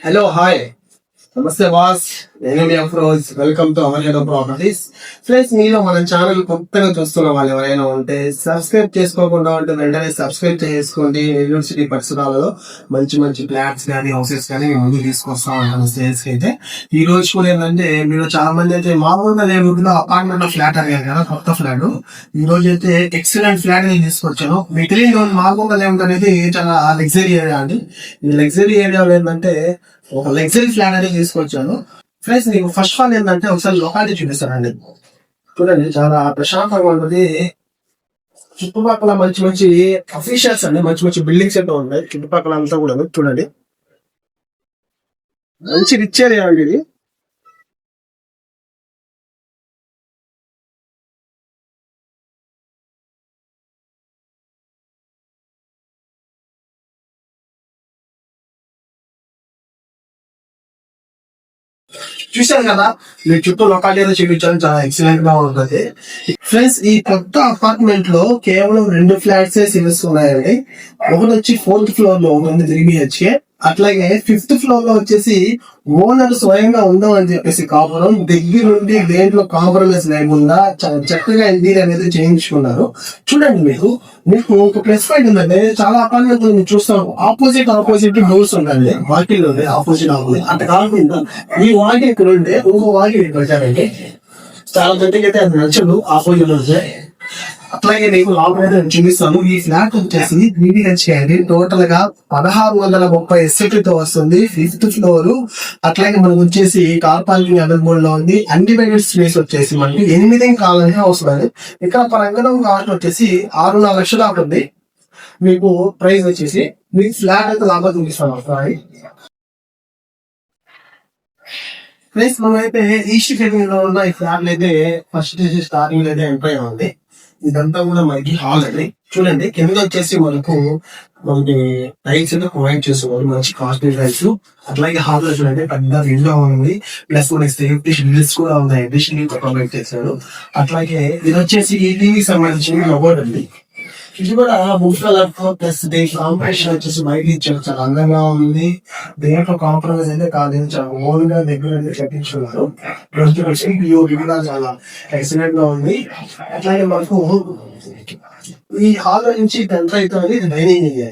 Hello hi నమస్తే boss. నేను మీ Afroz. Welcome to our head properties. Friends, మీలో మన ఛానల్ కొత్తగా చూస్తున్న వాళ్ళు ఎవరైనా ఉంటే సబ్స్క్రైబ్ చేసుకోకుండా ఉంటే వెంటనే సబ్స్క్రైబ్ చేసుకోండి. యూనివర్సిటీ పరిసరాలలో మంచి మంచి ఫ్లాట్స్ కానీ హౌసెస్ కానీ మేము ముందు తీసుకొస్తా ఉంటాను సేల్స్ కి. అయితే ఈ రోజు కూడా ఏంటంటే మీరు చాలా మంది అయితే మామూలుగా లేకుండా అపార్ట్మెంట్ లో ఫ్లాట్ అడిగారు కదా, కొత్త ఫ్లాట్. ఈ రోజు అయితే ఎక్సలెంట్ ఫ్లాట్ ని తీసుకొచ్చాను. మీకు తెలియదు, మామూలుగా లేకుండా అనేది చాలా లగ్జరీ ఏరియా అండి. ఈ లగ్జరీ ఏరియాలో ఏంటంటే ఒక లగ్జరీ ఫ్లాట్ అనేది తీసుకొచ్చాను. ఫ్రెండ్స్, నీకు ఫస్ట్ ఆఫ్ ఆల్ ఏంటంటే ఒకసారి లొకాలిటీ చూపిస్తానండి. చూడండి, చాలా ప్రశాంతంగా ఉంటుంది. చుట్టుపక్కల మంచి మంచి అఫీషియల్స్ అండి, మంచి మంచి బిల్డింగ్స్ అయితే ఉన్నాయి చుట్టుపక్కల అంతా కూడా. చూడండి, మంచి రిచ్ ఏరియా అండి ఇది. చూశారు కదా, మీ చుట్టూ లొకాలిటీ చూపించాలని చాలా ఎక్సలెంట్ గా ఉంటుంది. ఫ్రెండ్స్, ఈ కొత్త అపార్ట్మెంట్ లో కేవలం 2 ఫ్లాట్స్ సేల్స్ ఉన్నాయండి. ఒకటి వచ్చి 4th ఫ్లోర్ లో ఉంది 3 BHK. అట్లాగే 5th ఫ్లోర్ లో వచ్చేసి ఓనర్ స్వయంగా ఉందామని చెప్పేసి కాపురం దగ్గర నుండి దేంట్లో కాంప్రమైజ్ లేకుండా చాలా చక్కగా ఇంటీరియర్ అనేది చేయించుకున్నారు. చూడండి, మీకు ఒక ప్లస్ పాయింట్ ఉందంటే, చాలా అపార్ట్మెంట్ మీరు చూస్తాం ఆపోజిట్ డోర్స్ ఉంటాయండి. వాకిల్ ఉంది, ఆపోజిట్ అట్లా కాకుండా ఈ వాకిల్ ఇక్కడ ఉంటే ఇంకో వాకిల్ ఇక్కడ వచ్చారండి. చాలా మందికి అయితే అది నచ్చదు, ఆపోజిట్ ఉంది. అట్లాగే నీకు లాభం అయితే చూపిస్తాను. ఈ ఫ్లాట్ వచ్చేసి 3 BHK టోటల్ గా 1630 SFT తో వస్తుంది. 5th floor. అట్లాగే మనకు వచ్చేసి కార్ పార్కింగ్ అవైలబుల్ లో ఉంది. అన్డివైడెడ్ స్పేస్ వచ్చేసి మనకి 8 కావాలని అవసరం. ఇక్కడ పరంగం కాస్ట్ వచ్చేసి 6.5 లక్షలు అవుతుంది. మీకు ప్రైస్ వచ్చేసి మీకు ఫ్లాట్ అయితే లాభం చూపిస్తాను. ప్రైస్ మనం అయితే ఈస్ట్ ఫేసింగ్ లో ఉన్న ఈ ఫ్లాట్ అయితే ఫస్ట్ స్టార్టింగ్ అయితే ఎంటర్ ఉంది. ఇదంతా కూడా మనకి హాల్ అండి. చూడండి, కింద వచ్చేసి మనకి టైల్స్ అయితే ప్రొవైడ్ చేస్తున్నారు, మంచి కాస్ట్లీ టైల్స్. అట్లాగే హాల్ లో చూడండి పెద్ద విండో ఉంది, ప్లస్ మనకి సేఫ్టీ షీల్డ్స్ కూడా ఉన్నాయండి, షీల్డ్ ప్రొవైడ్ చేశారు. అట్లాగే ఇది వచ్చేసి ఈ టీవీకి సంబంధించిన కబోర్డ్ అండి. ఇది కూడా వుడ్ కలర్ తో ప్లస్ కాంబినేషన్ వచ్చేసి బయట ఇచ్చారు, చాలా అందంగా ఉంది. దేంట్లో కాంప్రమైజ్ అయితే కాదు, చాలా ఓన్ గా దగ్గర కట్టించుకున్నారు. కూడా చాలా ఎక్సలెంట్ గా ఉంది. అట్లాగే మనకు ఈ హాల్ నుంచి ఎంటర్ అవుతుంది, ఇది డైనింగ్ ఏరియా.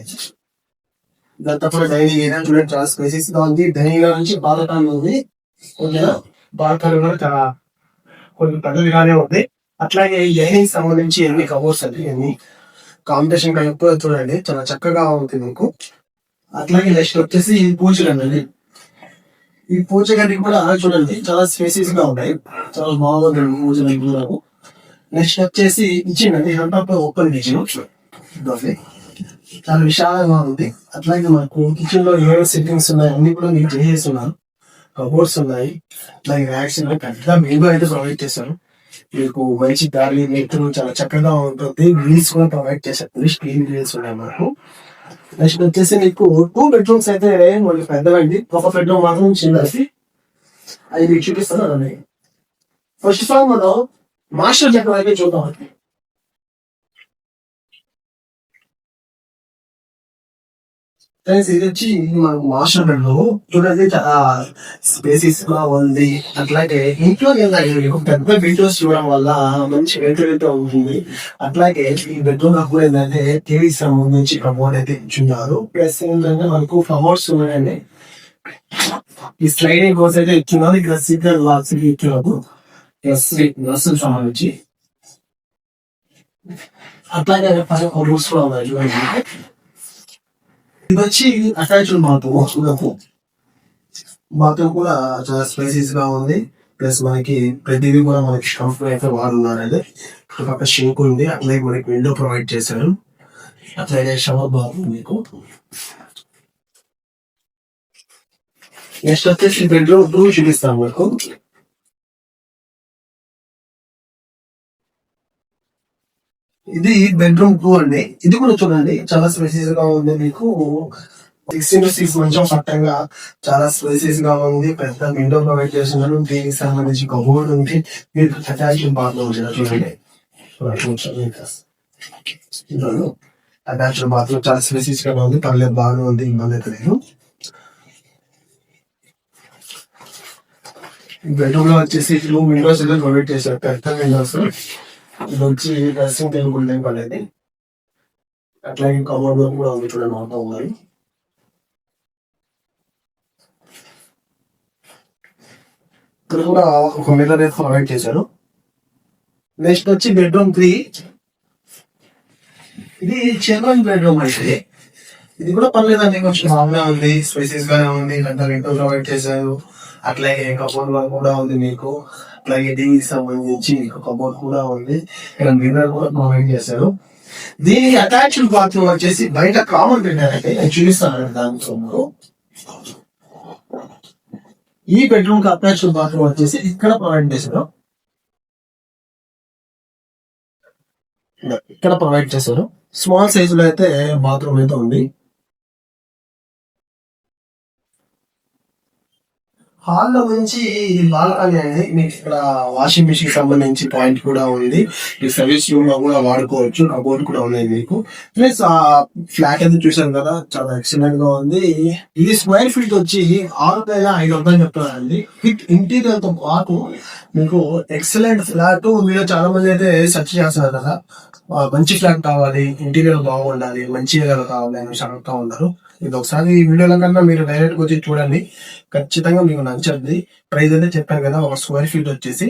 ఇదంతా కూడా డైనింగ్ ఏరియా. చూడండి, చాలా స్పేసెస్ గా ఉంది. డైనింగ్ నుంచి బాల్కనీ ఉంది. ఓకేనా, బాల్కనీ కూడా చాలా కొన్ని పెద్దదిగానే ఉంది. అట్లాగే ఈ డైనింగ్ సంబంధించి ఎన్ని కబోర్డ్స్ అండి, ఎన్ని కాంబినేషన్ ఎప్పుడు చూడండి, చాలా చక్కగా ఉంటుంది మీకు. అట్లాగే నెక్స్ట్ వచ్చేసి ఈ పూజ గది. ఈ పూజ గది కూడా చూడండి, చాలా స్పేసెస్ గా ఉన్నాయి, చాలా బాగుంది పూజ గది కూడా. నెక్స్ట్ వచ్చేసి కిచెన్ అండి, ఓపెన్ కిచెన్. చాలా విశాలంగా ఉంది. అట్లాగే మనకు కిచెన్ లో ఏ సెట్టింగ్స్ ఉన్నాయి అన్ని కూడా మీకు చేసేస్తున్నారు. కబోర్డ్స్ ఉన్నాయి, అట్లాగే ర్యాక్స్ ఉన్నాయి, పెద్ద మెయిన్ అయితే ప్రొవైడ్ చేశారు. మీకు మంచి గాలి నెత్తులు చాలా చక్కగా ఉంటుంది. గ్రిల్స్ కూడా ప్రొవైడ్ చేశారు, స్టీల్ గ్రిల్స్ ఉన్నాయి మనకు. నెక్స్ట్ వచ్చేసి మీకు 2 బెడ్రూమ్స్ అయితే మనకి పెద్దవండి. ఒక బెడ్రూమ్ మాత్రం చిన్నది, అది మీకు చూపిస్తాను. అదే ఫస్ట్ ఆఫ్ ఆల్ మనం మాస్టర్ బెడ్రూమ్ అయితే చూద్దాం. ఇది వచ్చి మనకు మాస్టర్ బెడ్రూమ్. చూడండి, చాలా స్పేసెస్ గా ఉంది. అట్లాగే ఇంట్లో పెద్ద విండోస్ చూడడం వల్ల మంచి వెంటిలేట్ ఉంటుంది. అట్లాగే ఈ బెడ్రూమ్ లో కూడా ఏంటంటే టీవీ సంబంధించి కబోర్డ్ అయితే ఇచ్చున్నారు. ప్లస్ ఏంటంటే మనకు ఫ్లవర్స్ ఉన్నాయండి. ఈ స్లైడింగ్ కోర్స్ అయితే ఇచ్చున్నారు. ఇక్కడ సీక్రెట్ లాక్స్ ఇచ్చున్నారు, ప్లస్ నర్సులు సంబంధించి. అట్లాగే రూమ్స్ కూడా ఉన్నాయి చూడండి. ఇది వచ్చి అటాచ్డ్ బాత్రూమ్ కూడా చాలా స్పేసెస్ గా ఉంది. ప్లస్ మనకి ప్రతిదీ కూడా మనకి కంఫర్ట్ అయితే వాడున్నారండి. పక్క షింక్ ఉంది, అట్లాగే మనకి విండో ప్రొవైడ్ చేశారు. అట్లాగే షవర్ బాత్రూమ్ మీకు. నెక్స్ట్ వచ్చేసి బెడ్రూమ్ 2 చూపిస్తాం మీకు. ఇది బెడ్రూమ్ 2 అండి. ఇది కూడా చూడండి, చాలా స్పేసెస్ గా ఉంది. మీకు 6x6 మంచం పట్టంగా చాలా స్పేసెస్ గా ఉంది. పెద్ద విండో ప్రొవైడ్ చేస్తున్నారు. దీనికి సంబంధించి కబోర్డ్ ఉంది. మీరు అటాచ్డ్ బాత్రూమ్ చూడండి, అటాచ్డ్ బాత్రూమ్ చాలా స్పేసెస్ గా ఉంది. పర్లేదు, బాగానే ఉంది, ఇబ్బంది అయితే లేదు. బెడ్రూమ్ లో వచ్చేసి 2 విండోస్ అయితే ప్రొవైడ్ చేశారు, పెద్ద విండోస్. ఇది వచ్చి డ్రెస్సింగ్ టేబుల్ టైప్ అనేది. అట్లాగే కమోడ్ కూడా ఉంది చూడండి, మొత్తం ఉన్నాయి. ఇక్కడ కూడా ఒక మిర్రర్ అయితే ప్రొవైడ్ చేశారు. నెక్స్ట్ వచ్చి బెడ్రూమ్ 3. ఇది చిల్డ్రన్ బెడ్రూమ్ అయితే. ఇది కూడా పర్లేదండి, కొంచెం బాగానే ఉంది, స్పేసెస్ గానే ఉంది. పెద్ద విండో ప్రొవైడ్ చేశారు. అట్లాగే కబోర్డ్ కూడా ఉంది మీకు. అట్లాగే టీవీకి సంబంధించి కబోర్డ్ కూడా ఉంది. ఇక్కడ మిర్రర్ కూడా ప్రొవైడ్ చేశారు. దీనికి అటాచ్డ్ బాత్రూమ్ వచ్చేసి బయట కామన్ పెట్టారంటే నేను చూపిస్తాను దాంట్లో. ఈ బెడ్రూమ్ కి అటాచ్డ్ బాత్రూమ్ వచ్చేసి ఇక్కడ ప్రొవైడ్ చేశారు. ఇక్కడ ప్రొవైడ్ చేశారు. స్మాల్ సైజ్ లో అయితే బాత్రూమ్ అయితే ఉంది. హాల్లో నుంచి ఇది బాల్కనీ అండి. మీకు ఇక్కడ వాషింగ్ మిషన్ సంబంధించి పాయింట్ కూడా ఉంది. ఈ సర్వీస్ రూమ్ లో కూడా వాడుకోవచ్చు. కబోర్డ్ కూడా ఉన్నాయి మీకు. ప్లస్ ఆ ఫ్లాట్ అయితే చూసాను కదా, చాలా ఎక్సలెంట్ గా ఉంది. ఇది స్క్వేర్ ఫీట్ వచ్చి 6,500 చెప్తారండి. విత్ ఇంటీరియర్ తో పాటు మీకు ఎక్సలెంట్ ఫ్లాట్. మీరు చాలా మంది అయితే సెర్చ్ చేస్తున్నారు కదా, మంచి ఫ్లాట్ కావాలి, ఇంటీరియర్ బాగుండాలి, మంచిగా కావాలి అని అడుగుతా ఉన్నారు. ఇది ఒకసారి ఈ వీడియోల కన్నా మీరు డైరెక్ట్ వచ్చి చూడండి, ఖచ్చితంగా మీకు నచ్చద్ది. ప్రైస్ అయితే చెప్పాను కదా, ఒక స్క్వేర్ ఫీట్ వచ్చేసి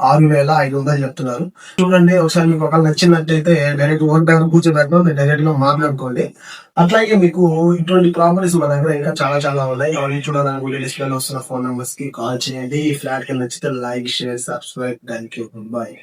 6,500 చెప్తున్నారు. చూడండి ఒకసారి, మీకు ఒకవేళ నచ్చినట్టయితే డైరెక్ట్ ఓన్ దగ్గర కూర్చోబెట్టడం, మీరు డైరెక్ట్ గా మాట్లాడుకోండి. అట్లాగే మీకు ఇటువంటి ప్రాపర్టీస్ మన దగ్గర ఇంకా చాలా చాలా ఉన్నాయి. అవన్నీ చూడాలని డిస్ప్లేలో వస్తున్న ఫోన్ నెంబర్స్ కి కాల్ చేయండి. ఈ ఫ్లాట్ కి నచ్చితే like, share, subscribe. Thank you, bye.